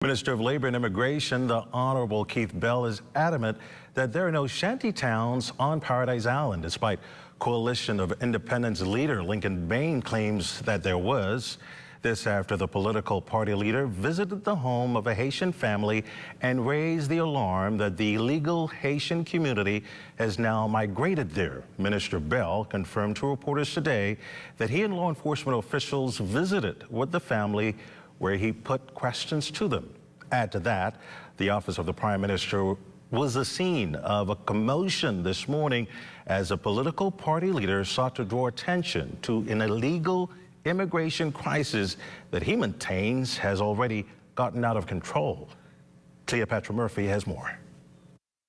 Minister of Labor and Immigration, the Honorable Keith Bell, is adamant that there are no shanty towns on Paradise Island, despite Coalition of Independence leader Lincoln Bain claims that there was. This after the political party leader visited the home of a Haitian family and raised the alarm that the illegal Haitian community has now migrated there. Minister Bell confirmed to reporters today that he and law enforcement officials visited with the family, where he put questions to them. Add to that, the office of the Prime Minister was the scene of a commotion this morning as a political party leader sought to draw attention to an illegal immigration crisis that he maintains has already gotten out of control. Cleopatra Murphy has more.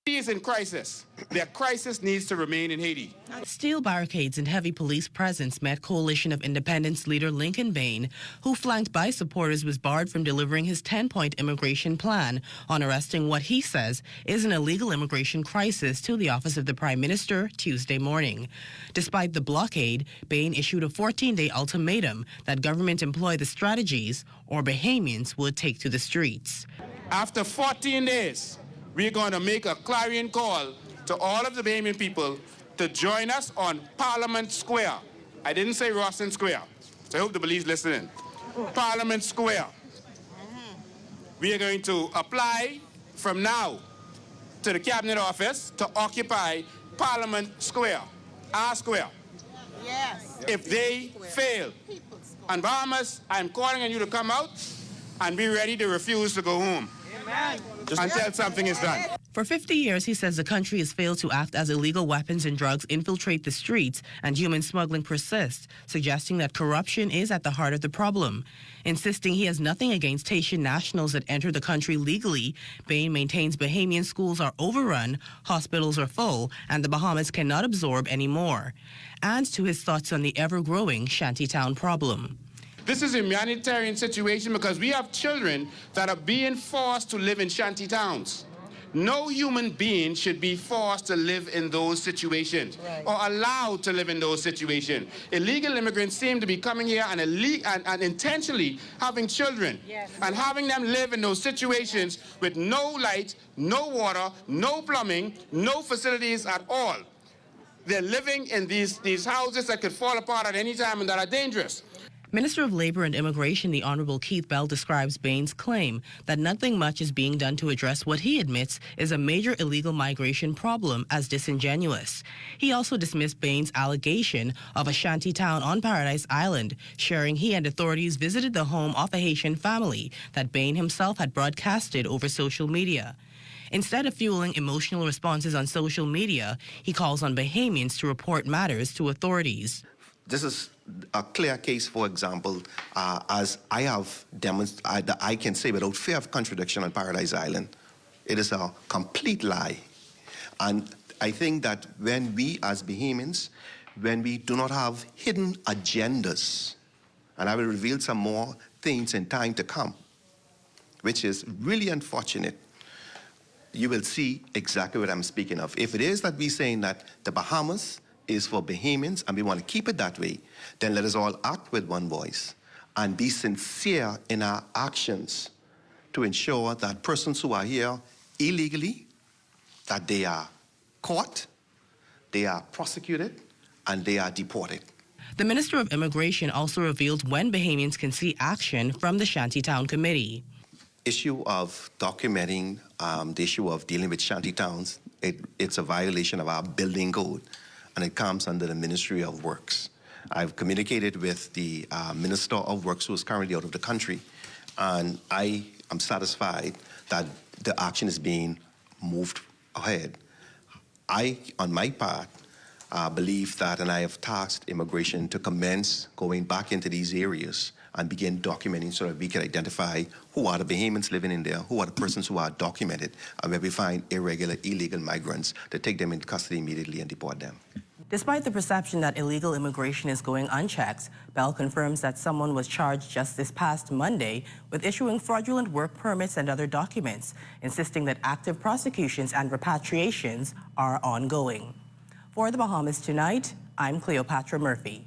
Haiti is in crisis. Their crisis needs to remain in Haiti. Steel barricades and heavy police presence met Coalition of Independence leader Lincoln Bain, who, flanked by supporters, was barred from delivering his 10-point immigration plan on arresting what he says is an illegal immigration crisis to the office of the Prime Minister Tuesday morning. Despite the blockade, Bain issued a 14-day ultimatum that government employ the strategies or Bahamians would take to the streets. After 14 days, we're going to make a clarion call to all of the Bahamian people to join us on Parliament Square. I didn't say Rawson Square, so I hope the police listening. Parliament Square. We are going to apply from now to the Cabinet Office to occupy Parliament Square, our square. Yes. If they fail, and Bahamas, I'm calling on you to come out and be ready to refuse to go home. Amen. Until something is done. For 50 years, he says the country has failed to act as illegal weapons and drugs infiltrate the streets and human smuggling persists, suggesting that corruption is at the heart of the problem. Insisting he has nothing against Haitian nationals that enter the country legally, Bain maintains Bahamian schools are overrun, hospitals are full, and the Bahamas cannot absorb any more. And to his thoughts on the ever-growing shantytown problem. This is a humanitarian situation because we have children that are being forced to live in shanty towns. No human being should be forced to live in those situations or allowed to live in those situations. Illegal immigrants seem to be coming here and intentionally having children and having them live in those situations with no light, no water, no plumbing, no facilities at all. They're living in these houses that could fall apart at any time and that are dangerous. Minister of Labor and Immigration, the Honorable Keith Bell, describes Bain's claim that nothing much is being done to address what he admits is a major illegal migration problem as disingenuous. He also dismissed Bain's allegation of a shanty town on Paradise Island, sharing he and authorities visited the home of a Haitian family that Bain himself had broadcasted over social media. Instead of fueling emotional responses on social media, he calls on Bahamians to report matters to authorities. This is a clear case, for example, as I have demonstrated, I can say without fear of contradiction on Paradise Island, it is a complete lie. And I think that when we as Bahamians, when we do not have hidden agendas, and I will reveal some more things in time to come, which is really unfortunate, you will see exactly what I'm speaking of. If it is that we're saying that the Bahamas is for Bahamians and we want to keep it that way, then let us all act with one voice and be sincere in our actions to ensure that persons who are here illegally, that they are caught, they are prosecuted, and they are deported. The Minister of Immigration also revealed when Bahamians can see action from the Shantytown Committee. Issue of documenting the issue of dealing with shanty towns, it's a violation of our building code, and it comes under the Ministry of Works. I've communicated with the Minister of Works, who is currently out of the country, and I am satisfied that the action is being moved ahead. I, on my part, believe that, and I have tasked immigration to commence going back into these areas and begin documenting so that we can identify who are the Bahamians living in there, who are the persons who are documented, and where we find irregular, illegal migrants, to take them into custody immediately and deport them. Despite the perception that illegal immigration is going unchecked, Bell confirms that someone was charged just this past Monday with issuing fraudulent work permits and other documents, insisting that active prosecutions and repatriations are ongoing. For the Bahamas Tonight, I'm Cleopatra Murphy.